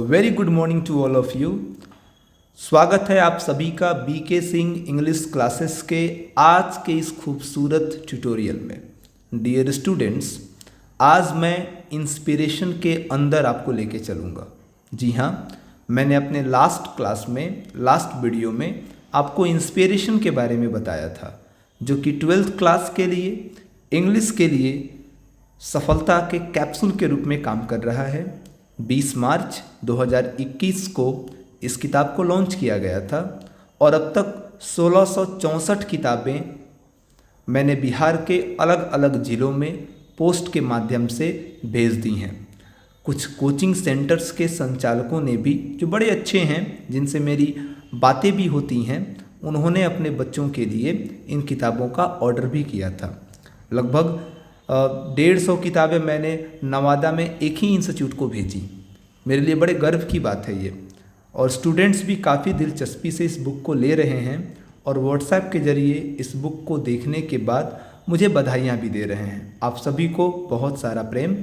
Very good morning to all of you. स्वागत है आप सभी का बीके सिंह इंग्लिश क्लासेस के आज के इस खूबसूरत ट्यूटोरियल में। डियर स्टूडेंट्स, आज मैं इंस्पिरेशन के अंदर आपको लेके चलूँगा। जी हाँ, मैंने अपने लास्ट वीडियो में आपको इंस्पिरेशन के बारे में बताया था, जो कि 12th क्लास के लिए इंग्लिश के लिए सफलता के कैप्सूल के रूप में काम कर रहा है। 20 मार्च 2021 को इस किताब को लॉन्च किया गया था और अब तक 1664 किताबें मैंने बिहार के अलग अलग ज़िलों में पोस्ट के माध्यम से भेज दी हैं। कुछ कोचिंग सेंटर्स के संचालकों ने भी, जो बड़े अच्छे हैं, जिनसे मेरी बातें भी होती हैं, उन्होंने अपने बच्चों के लिए इन किताबों का ऑर्डर भी किया था। लगभग 150 किताबें मैंने नवादा में एक ही इंस्टीट्यूट को भेजी। मेरे लिए बड़े गर्व की बात है ये, और स्टूडेंट्स भी काफ़ी दिलचस्पी से इस बुक को ले रहे हैं और व्हाट्सएप के ज़रिए इस बुक को देखने के बाद मुझे बधाइयाँ भी दे रहे हैं। आप सभी को बहुत सारा प्रेम।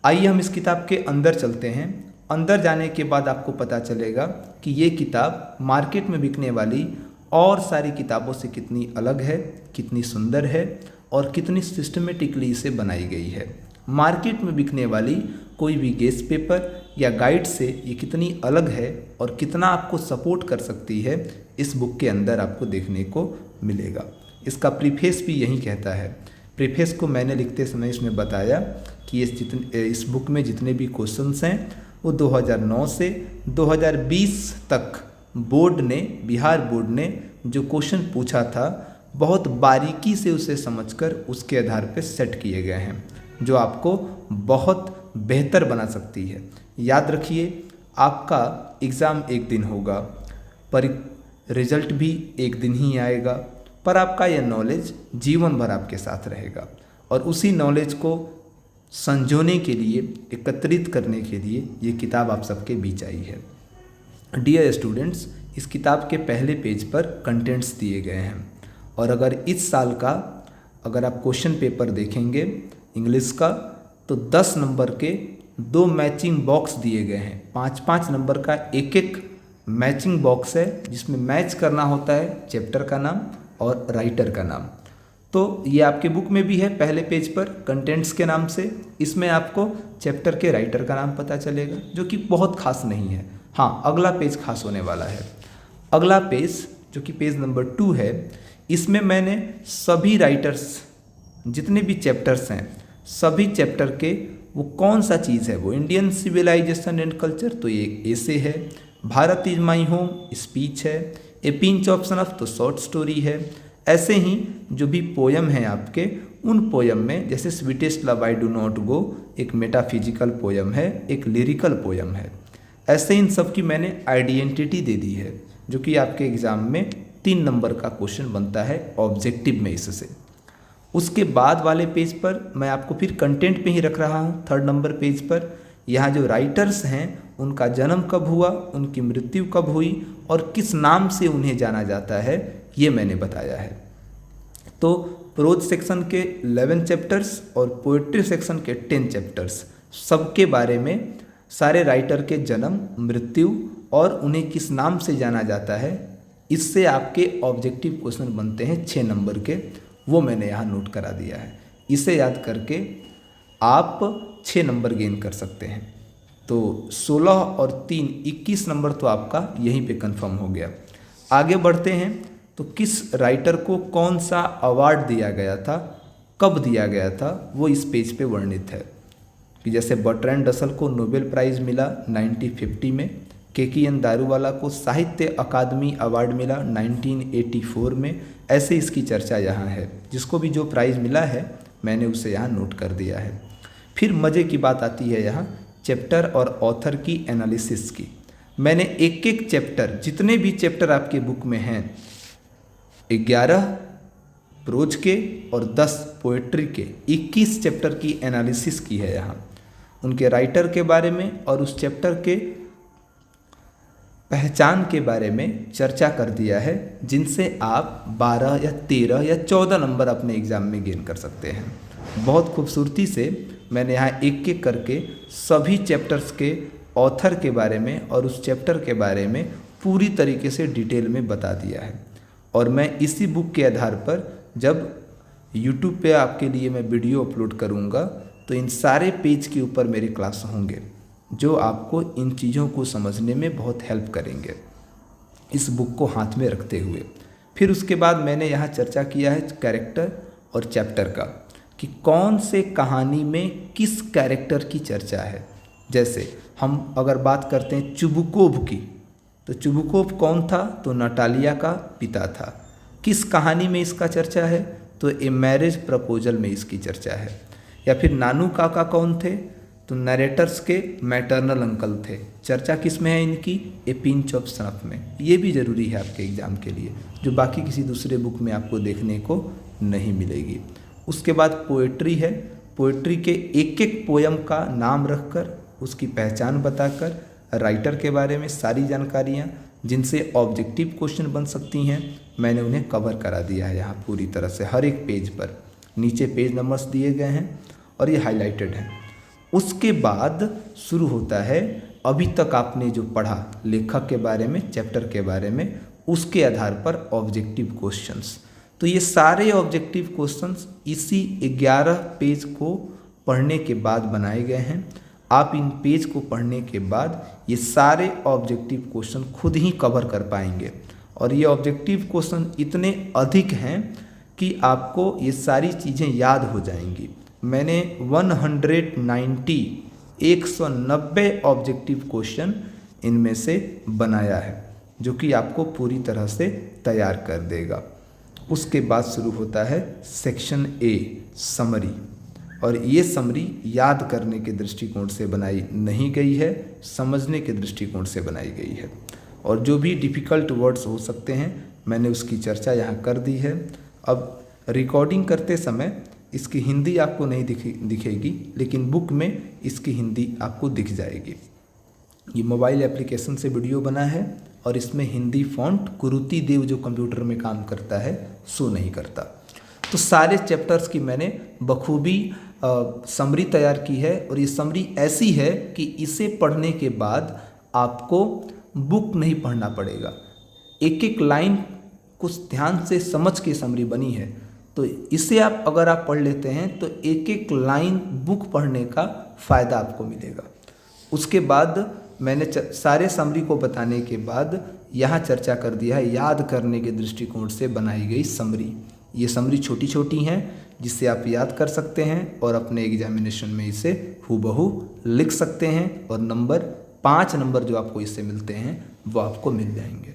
आइए हम इस किताब के अंदर चलते हैं। अंदर जाने के बाद आपको पता चलेगा कि ये किताब मार्केट में बिकने वाली और सारी किताबों से कितनी अलग है, कितनी सुंदर है और कितनी सिस्टमेटिकली इसे बनाई गई है। मार्केट में बिकने वाली कोई भी गेस पेपर या गाइड से ये कितनी अलग है और कितना आपको सपोर्ट कर सकती है, इस बुक के अंदर आपको देखने को मिलेगा। इसका प्रीफेस भी यही कहता है। प्रीफेस को मैंने लिखते समय इसमें बताया कि इस बुक में जितने भी क्वेश्चंस हैं वो 2009 से 2020 तक बिहार बोर्ड ने जो क्वेश्चन पूछा था, बहुत बारीकी से उसे समझकर उसके आधार पर सेट किए गए हैं, जो आपको बहुत बेहतर बना सकती है। याद रखिए, आपका एग्ज़ाम एक दिन होगा, पर रिजल्ट भी एक दिन ही आएगा, पर आपका यह नॉलेज जीवन भर आपके साथ रहेगा और उसी नॉलेज को संजोने के लिए, एकत्रित करने के लिए ये किताब आप सबके बीच आई है। डियर स्टूडेंट्स, इस किताब के पहले पेज पर कंटेंट्स दिए गए हैं और अगर इस साल का आप क्वेश्चन पेपर देखेंगे इंग्लिश का, तो 10 नंबर के 2 मैचिंग बॉक्स दिए गए हैं। 5-5 नंबर का एक मैचिंग बॉक्स है, जिसमें मैच करना होता है चैप्टर का नाम और राइटर का नाम। तो ये आपके बुक में भी है पहले पेज पर कंटेंट्स के नाम से। इसमें आपको चैप्टर के राइटर का नाम पता चलेगा, जो कि बहुत खास नहीं है। हाँ, अगला पेज खास होने वाला है। अगला पेज, जो कि पेज नंबर 2 है, इसमें मैंने सभी राइटर्स, जितने भी चैप्टर्स हैं, सभी चैप्टर के वो कौन सा चीज़ है, वो इंडियन सिविलाइजेशन एंड कल्चर, तो ये एसे है। Bharat is my home, speech है। ए पिंच ऑफ सनफ, तो शॉर्ट स्टोरी है। ऐसे ही जो भी पोयम हैं आपके, उन पोयम में जैसे sweetest love I do not go, एक मेटाफिजिकल पोयम है, एक लिरिकल पोयम है। ऐसे इन सब की मैंने आइडेंटिटी दे दी है, जो कि आपके एग्ज़ाम में 3 नंबर का क्वेश्चन बनता है ऑब्जेक्टिव में इससे। उसके बाद वाले पेज पर मैं आपको फिर कंटेंट पे ही रख रहा हूँ। 3rd नंबर पेज पर यहाँ जो राइटर्स हैं, उनका जन्म कब हुआ, उनकी मृत्यु कब हुई और किस नाम से उन्हें जाना जाता है, ये मैंने बताया है। तो प्रोज सेक्शन के 11 चैप्टर्स और पोएट्री सेक्शन के 10 चैप्टर्स, सबके बारे में, सारे राइटर के जन्म, मृत्यु और उन्हें किस नाम से जाना जाता है, इससे आपके ऑब्जेक्टिव क्वेश्चन बनते हैं 6 नंबर के। वो मैंने यहाँ नोट करा दिया है। इसे याद करके आप 6 नंबर गेन कर सकते हैं। तो 16 और 3 21 नंबर तो आपका यहीं पे कंफर्म हो गया। आगे बढ़ते हैं तो किस राइटर को कौन सा अवार्ड दिया गया था, कब दिया गया था, वो इस पेज पे वर्णित है। कि जैसे बर्ट्रैंड रसल को नोबेल प्राइज़ मिला 1950 में, KKN दारूवाला को साहित्य अकादमी अवार्ड मिला 1984 में। ऐसे इसकी चर्चा यहाँ है। जिसको भी जो प्राइज़ मिला है मैंने उसे यहाँ नोट कर दिया है। फिर मज़े की बात आती है यहाँ चैप्टर और ऑथर की एनालिसिस की। मैंने एक चैप्टर, जितने भी चैप्टर आपके बुक में हैं, 11 प्रोज के और 10 पोएट्री के, 21 चैप्टर की एनालिसिस की है यहाँ, उनके राइटर के बारे में और उस चैप्टर के पहचान के बारे में चर्चा कर दिया है, जिनसे आप 12 या 13 या 14 नंबर अपने एग्ज़ाम में गेन कर सकते हैं। बहुत खूबसूरती से मैंने यहाँ एक एक करके सभी चैप्टर्स के ऑथर के बारे में और उस चैप्टर के बारे में पूरी तरीके से डिटेल में बता दिया है। और मैं इसी बुक के आधार पर जब यूट्यूब पे आपके लिए मैं वीडियो अपलोड करूँगा तो इन सारे पेज के ऊपर मेरे क्लास होंगे जो आपको इन चीज़ों को समझने में बहुत हेल्प करेंगे इस बुक को हाथ में रखते हुए। फिर उसके बाद मैंने यहाँ चर्चा किया है कैरेक्टर और चैप्टर का कि कौन से कहानी में किस कैरेक्टर की चर्चा है। जैसे हम अगर बात करते हैं चुबुकोव की, तो चुबुकोव कौन था? तो नटालिया का पिता था। किस कहानी में इसका चर्चा है? तो ए मैरिज प्रपोजल में इसकी चर्चा है। या फिर नानू काका कौन थे? तो नरेटर्स के मैटरनल अंकल थे। चर्चा किस में है इनकी? ए पिंच ऑफ सनफ में। ये भी ज़रूरी है आपके एग्ज़ाम के लिए, जो बाकी किसी दूसरे बुक में आपको देखने को नहीं मिलेगी। उसके बाद पोएट्री है। पोएट्री के एक एक पोयम का नाम रखकर उसकी पहचान बताकर राइटर के बारे में सारी जानकारियाँ जिनसे ऑब्जेक्टिव क्वेश्चन बन सकती हैं मैंने उन्हें कवर करा दिया है यहाँ पूरी तरह से। हर एक पेज पर नीचे पेज नंबर्स दिए गए हैं और ये हाईलाइटेड हैं। उसके बाद शुरू होता है अभी तक आपने जो पढ़ा लेखक के बारे में, चैप्टर के बारे में, उसके आधार पर ऑब्जेक्टिव क्वेश्चंस। तो ये सारे ऑब्जेक्टिव क्वेश्चंस इसी 11 पेज को पढ़ने के बाद बनाए गए हैं। आप इन पेज को पढ़ने के बाद ये सारे ऑब्जेक्टिव क्वेश्चन खुद ही कवर कर पाएंगे। और ये ऑब्जेक्टिव क्वेश्चन इतने अधिक हैं कि आपको ये सारी चीज़ें याद हो जाएंगी। मैंने 190 ऑब्जेक्टिव क्वेश्चन इनमें से बनाया है जो कि आपको पूरी तरह से तैयार कर देगा। उसके बाद शुरू होता है सेक्शन ए, समरी। और ये समरी याद करने के दृष्टिकोण से बनाई नहीं गई है, समझने के दृष्टिकोण से बनाई गई है। और जो भी डिफ़िकल्ट वर्ड्स हो सकते हैं मैंने उसकी चर्चा यहाँ कर दी है। अब रिकॉर्डिंग करते समय इसकी हिंदी आपको नहीं दिखेगी, लेकिन बुक में इसकी हिंदी आपको दिख जाएगी। ये मोबाइल एप्लीकेशन से वीडियो बना है और इसमें हिंदी फ़ॉन्ट कुरुति देव जो कंप्यूटर में काम करता है शो नहीं करता। तो सारे चैप्टर्स की मैंने बखूबी समरी तैयार की है। और ये समरी ऐसी है कि इसे पढ़ने के बाद आपको बुक नहीं पढ़ना पड़ेगा। एक एक लाइन कुछ ध्यान से समझ के समरी बनी है, तो इसे अगर आप पढ़ लेते हैं तो एक एक लाइन बुक पढ़ने का फ़ायदा आपको मिलेगा। उसके बाद मैंने सारे समरी को बताने के बाद यहाँ चर्चा कर दिया है याद करने के दृष्टिकोण से बनाई गई समरी। ये समरी छोटी छोटी हैं जिससे आप याद कर सकते हैं और अपने एग्जामिनेशन में इसे हूबहू लिख सकते हैं। और 5 नंबर जो आपको इससे मिलते हैं वो आपको मिल जाएंगे।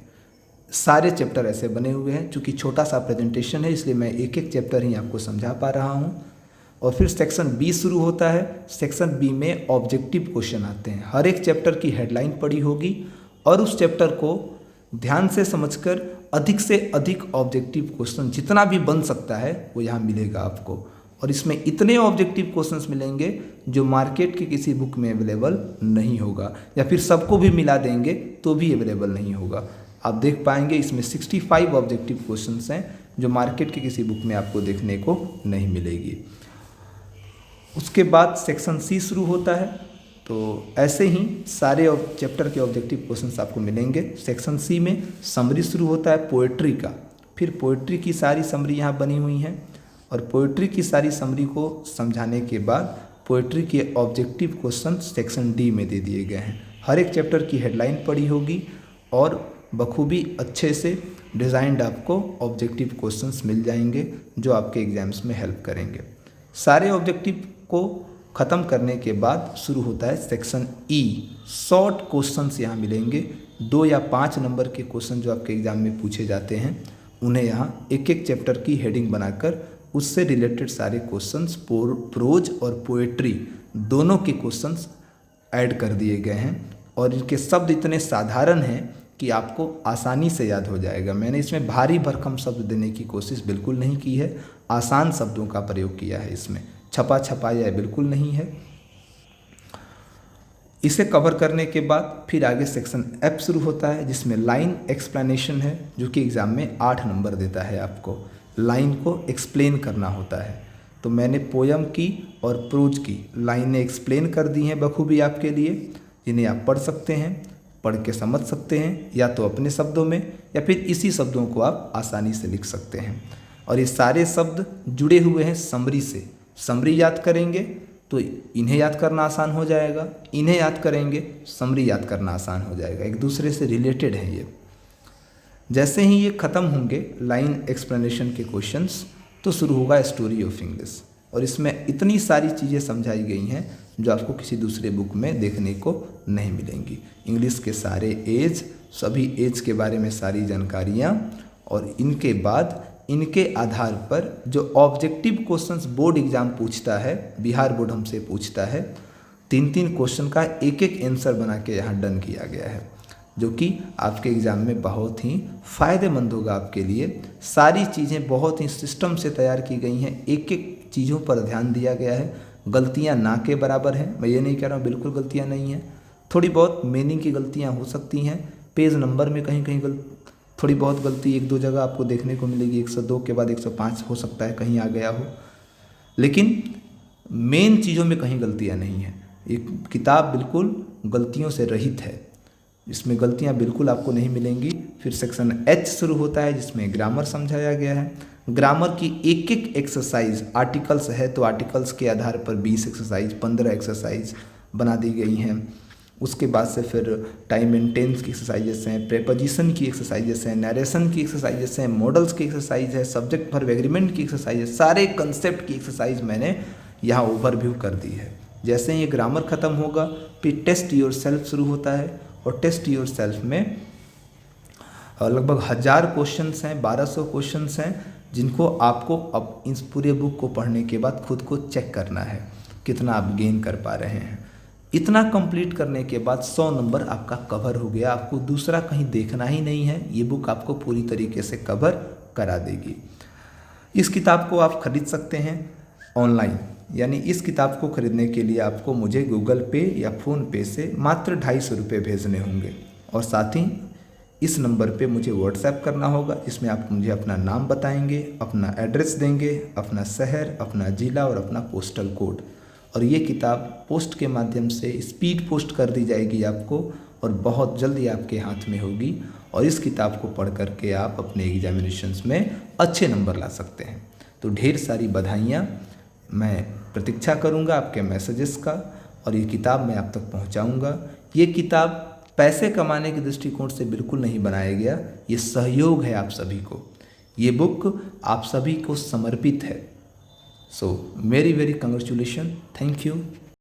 सारे चैप्टर ऐसे बने हुए हैं। चूँकि छोटा सा प्रेजेंटेशन है इसलिए मैं एक एक चैप्टर ही आपको समझा पा रहा हूँ। और फिर सेक्शन बी शुरू होता है। सेक्शन बी में ऑब्जेक्टिव क्वेश्चन आते हैं। हर एक चैप्टर की हेडलाइन पढ़ी होगी और उस चैप्टर को ध्यान से समझकर अधिक से अधिक ऑब्जेक्टिव क्वेश्चन जितना भी बन सकता है वो यहाँ मिलेगा आपको। और इसमें इतने ऑब्जेक्टिव क्वेश्चंस मिलेंगे जो मार्केट के किसी बुक में अवेलेबल नहीं होगा, या फिर सबको भी मिला देंगे तो भी अवेलेबल नहीं होगा। आप देख पाएंगे इसमें 65 ऑब्जेक्टिव क्वेश्चंस हैं जो मार्केट के किसी बुक में आपको देखने को नहीं मिलेगी। उसके बाद सेक्शन सी शुरू होता है। तो ऐसे ही सारे चैप्टर के ऑब्जेक्टिव क्वेश्चंस आपको मिलेंगे। सेक्शन सी में समरी शुरू होता है पोएट्री का। फिर पोएट्री की सारी समरी यहाँ बनी हुई हैं और पोएट्री की सारी समरी को समझाने के बाद पोएट्री के ऑब्जेक्टिव क्वेश्चन सेक्शन डी में दे दिए गए हैं। हर एक चैप्टर की हेडलाइन पढ़ी होगी और बखूबी अच्छे से डिज़ाइंड आपको ऑब्जेक्टिव क्वेश्चंस मिल जाएंगे जो आपके एग्जाम्स में हेल्प करेंगे। सारे ऑब्जेक्टिव को ख़त्म करने के बाद शुरू होता है सेक्शन ई। शॉर्ट क्वेश्चंस यहाँ मिलेंगे। 2 या 5 नंबर के क्वेश्चन जो आपके एग्ज़ाम में पूछे जाते हैं उन्हें यहाँ एक एक चैप्टर की हेडिंग बनाकर उससे रिलेटेड सारे क्वेश्चंस प्रोज और पोएट्री दोनों के क्वेश्चंस ऐड कर दिए गए हैं। और इनके शब्द इतने साधारण हैं कि आपको आसानी से याद हो जाएगा। मैंने इसमें भारी भरकम शब्द देने की कोशिश बिल्कुल नहीं की है। आसान शब्दों का प्रयोग किया है। इसमें छपा छपाया बिल्कुल नहीं है। इसे कवर करने के बाद फिर आगे सेक्शन एफ शुरू होता है जिसमें लाइन एक्सप्लेनेशन है जो कि एग्ज़ाम में 8 नंबर देता है। आपको लाइन को एक्सप्लेन करना होता है। तो मैंने पोयम की और प्रोज की लाइनें एक्सप्लेन कर दी हैं बखूबी आपके लिए। जिन्हें आप पढ़ सकते हैं, पढ़ के समझ सकते हैं, या तो अपने शब्दों में या फिर इसी शब्दों को आप आसानी से लिख सकते हैं। और ये सारे शब्द जुड़े हुए हैं समरी से। समरी याद करेंगे तो इन्हें याद करना आसान हो जाएगा, इन्हें याद करेंगे समरी याद करना आसान हो जाएगा, एक दूसरे से रिलेटेड है ये। जैसे ही ये ख़त्म होंगे लाइन एक्सप्लेनेशन के क्वेश्चंस, तो शुरू होगा स्टोरी ऑफ इंग्लिश। और इसमें इतनी सारी चीज़ें समझाई गई हैं जो आपको किसी दूसरे बुक में देखने को नहीं मिलेंगी। इंग्लिश के सारे एज, सभी एज के बारे में सारी जानकारियाँ, और इनके बाद इनके आधार पर जो ऑब्जेक्टिव क्वेश्चंस बोर्ड एग्जाम पूछता है, बिहार बोर्ड हमसे पूछता है, 3-3 क्वेश्चन का एक एक आंसर बना के यहाँ डन किया गया है, जो कि आपके एग्ज़ाम में बहुत ही फ़ायदेमंद होगा आपके लिए। सारी चीज़ें बहुत ही सिस्टम से तैयार की गई हैं, एक एक चीज़ों पर ध्यान दिया गया है। गलतियाँ ना के बराबर हैं, मैं ये नहीं कह रहा हूँ बिल्कुल गलतियाँ नहीं हैं, थोड़ी बहुत मीनिंग की गलतियाँ हो सकती हैं, पेज नंबर में कहीं कहीं थोड़ी बहुत गलती 1-2 जगह आपको देखने को मिलेगी, 102 के बाद 105 हो सकता है कहीं आ गया हो, लेकिन मेन चीज़ों में कहीं गलतियाँ नहीं हैं। ये किताब बिल्कुल गलतियों से रहित है, इसमें गलतियाँ बिल्कुल आपको नहीं मिलेंगी। फिर सेक्शन H शुरू होता है जिसमें ग्रामर समझाया गया है। ग्रामर की एक एक एक्सरसाइज, आर्टिकल्स है तो आर्टिकल्स के आधार पर 20 एक्सरसाइज, 15 एक्सरसाइज बना दी गई हैं। उसके बाद से फिर टाइम एंड टेंस की एक्सरसाइजेस हैं, प्रेपोजिशन की एक्सरसाइजेस हैं, नरेशन की एक्सरसाइजेस हैं, मॉडल्स की एक्सरसाइज है, सब्जेक्ट वर्ब एग्रीमेंट की एक्सरसाइज है, सारे कंसेप्ट की एक्सरसाइज मैंने यहाँ ओवरव्यू कर दी है। जैसे ही ये ग्रामर ख़त्म होगा फिर टेस्ट योर सेल्फ शुरू होता है, और टेस्ट योर सेल्फ में लगभग 1000 क्वेश्चंस हैं, 1200 क्वेश्चंस हैं, जिनको आपको अब इस पूरे बुक को पढ़ने के बाद खुद को चेक करना है कितना आप गेन कर पा रहे हैं। इतना कंप्लीट करने के बाद 100 नंबर आपका कवर हो गया, आपको दूसरा कहीं देखना ही नहीं है, ये बुक आपको पूरी तरीके से कवर करा देगी। इस किताब को आप खरीद सकते हैं ऑनलाइन, यानी इस किताब को खरीदने के लिए आपको मुझे गूगल पे या फ़ोन पे से मात्र 250 रुपये भेजने होंगे, और साथ ही इस नंबर पे मुझे व्हाट्सएप करना होगा। इसमें आप मुझे अपना नाम बताएंगे, अपना एड्रेस देंगे, अपना शहर, अपना ज़िला और अपना पोस्टल कोड, और ये किताब पोस्ट के माध्यम से स्पीड पोस्ट कर दी जाएगी आपको, और बहुत जल्दी आपके हाथ में होगी, और इस किताब को पढ़ करके आप अपने एग्जामिनेशंस में अच्छे नंबर ला सकते हैं। तो ढेर सारी बधाइयाँ, मैं प्रतीक्षा करूँगा आपके मैसेजेस का, और ये किताब मैं आप तक पहुँचाऊँगा। ये किताब पैसे कमाने के दृष्टिकोण से बिल्कुल नहीं बनाया गया, ये सहयोग है आप सभी को, ये बुक आप सभी को समर्पित है। So, very, very congratulations. Thank you.